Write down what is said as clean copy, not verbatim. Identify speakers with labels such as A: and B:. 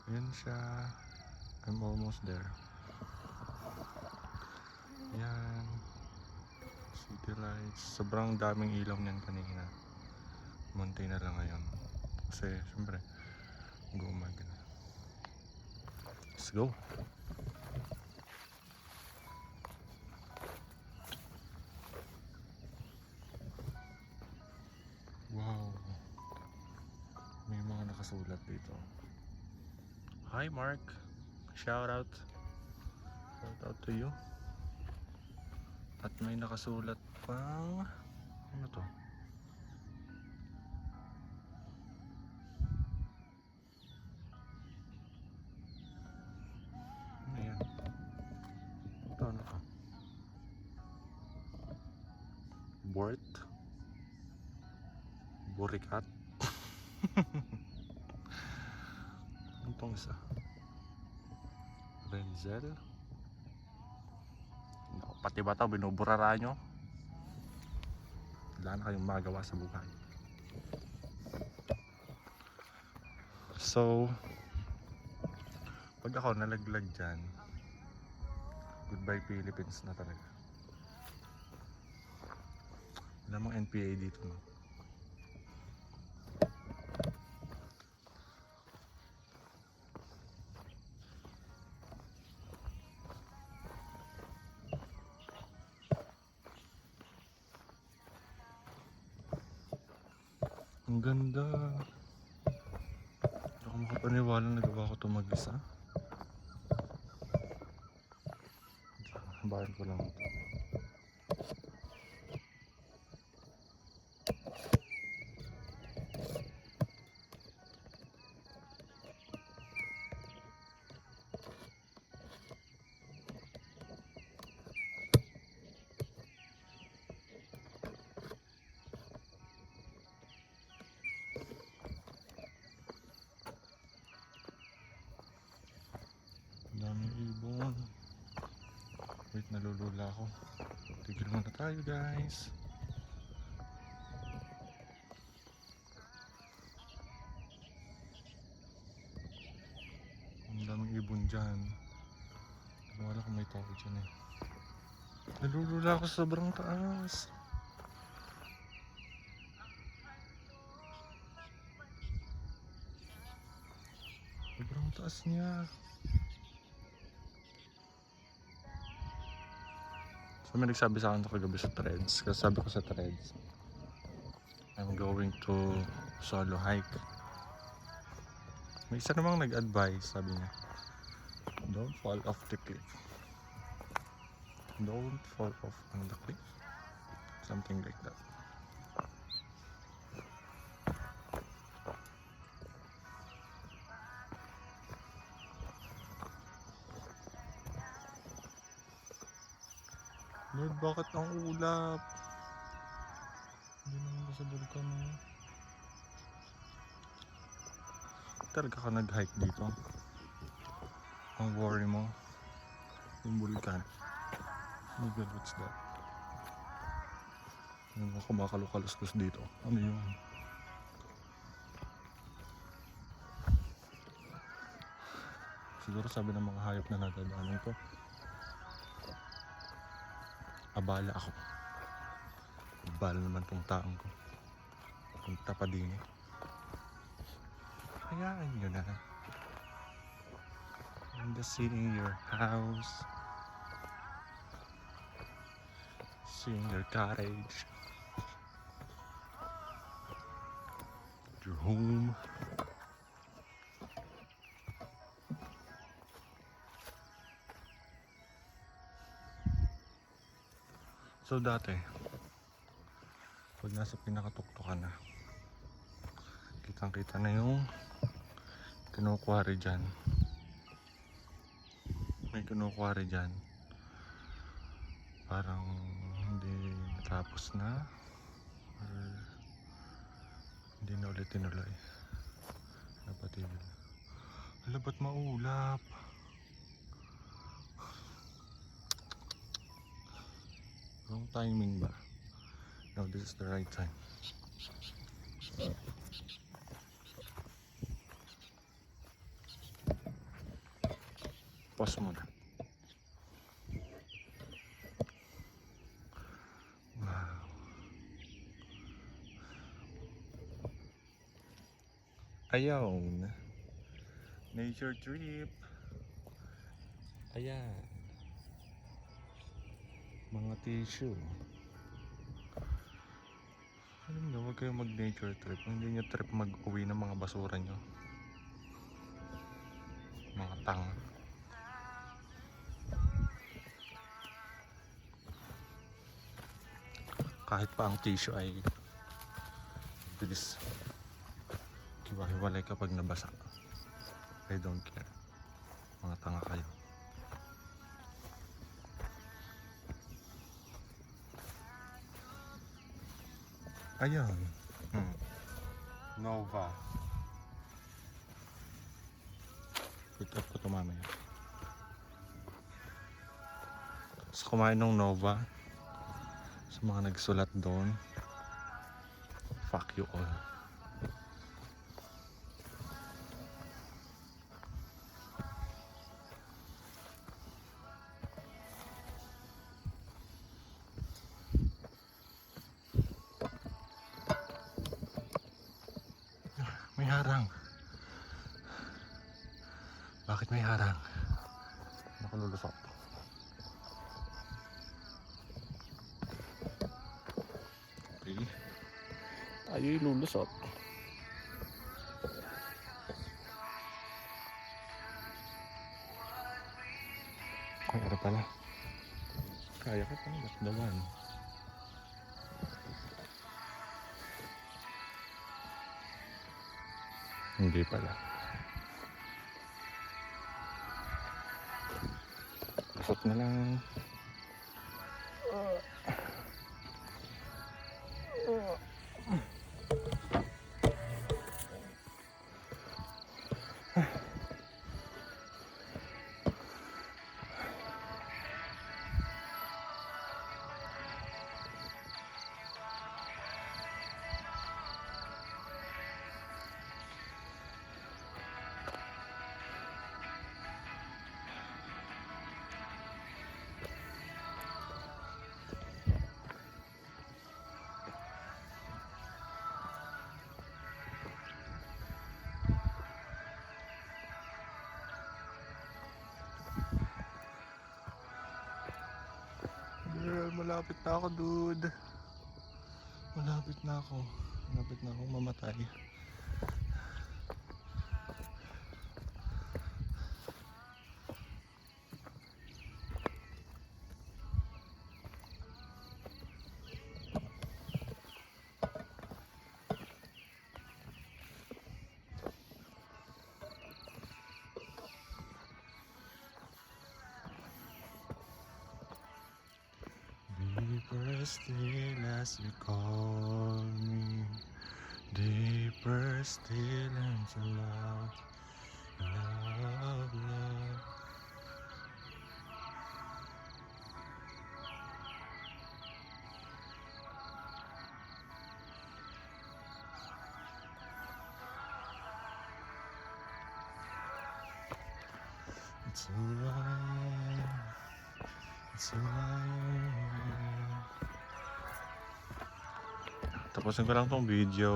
A: Ayan siya. I'm almost there. Yan. City lights. Sobrang daming ilaw niyan kanina. Munti na lang ngayon. Kasi syempre, mag-umaga na. Let's go. Wow. May mga nakasulat dito. Hi Mark. Shout out. Shout out to you. At may nakasulat pang ano to? Ano yan? Ito ano to? Bort? Burikat? Ano tong isa? Renzel? Pati ba ito binuburara nyo? Wala na kayong magawa sa buhay. So pag ako nalaglag dyan, goodbye Philippines na talaga. Wala mong NPA dito, no? Ang ganda. Hindi ako makapaniwala nagawa ko ito mag-isa. Bayan ko lang ito. Daming ibon. Wait, nalulula ako. Tigil muna tayo, guys. Ang daming ibon dyan. Hindi ko alam kung may tao dyan eh. Nalulula ako sa sobrang taas. Sobrang taas niya. So may nagsabi sa akin ito kagabi sa threads. Kasi sabi ko sa threads, I'm going to solo hike. May isa namang nag-advise, sabi niya, don't fall off the cliff. Don't fall off on the cliff. Something like that. Lord, bakit ang ulap? Hindi naman ba sa bulkan mo? Talaga ka nag-hike dito? Ang worry mo, yung bulkan. Oh my God, what's that? Yung mga kumakalukaluskus dito. Ano yun? Siguro sabi ng mga hayop na nadadaanan ko, abala ako. Abala naman tong taong ko. Punta pa din eh. Hayaan nyo na. I'm just sitting in your house, seeing your cottage, your home. So dati, pag nasa pinakatuktukan na, kitang kita na yung kinukwari dyan. May kinukwari dyan. Parang hindi natapos na, or hindi na ulit tinuloy. Napatigil. Hala, ba't maulap? Wrong timing ba? No, this is the right time. Pause muna. Wow. Ayun. Nature trip. Ayan. Mga tissue. Alam nyo, huwag kayong mag-nature trip. Hindi nyo trip mag-uwi ng mga basura nyo. Mga tanga. Kahit pa ang tissue ay bilis hiwa-hiwalay kapag nabasa. I don't care. Mga tanga kayo. Ayan. Nova. Pick up ko ito mamaya. Tapos kumain ng Nova. Sa mga nagsulat doon. Fuck you all. May harang. Bakit may harang? Nakalulusok. Okay. Tayo'y lulusot. Ay, ano pala? Kaya ka pang lakdawan. Hindi pala. Lusot na lang. Girl, malapit na ako, dude. Malapit na ako. Malapit na akong mamatay. Deeper still as you call me, deeper still into love, love, love. It's alright, it's alright. Tapusin ko lang tong video.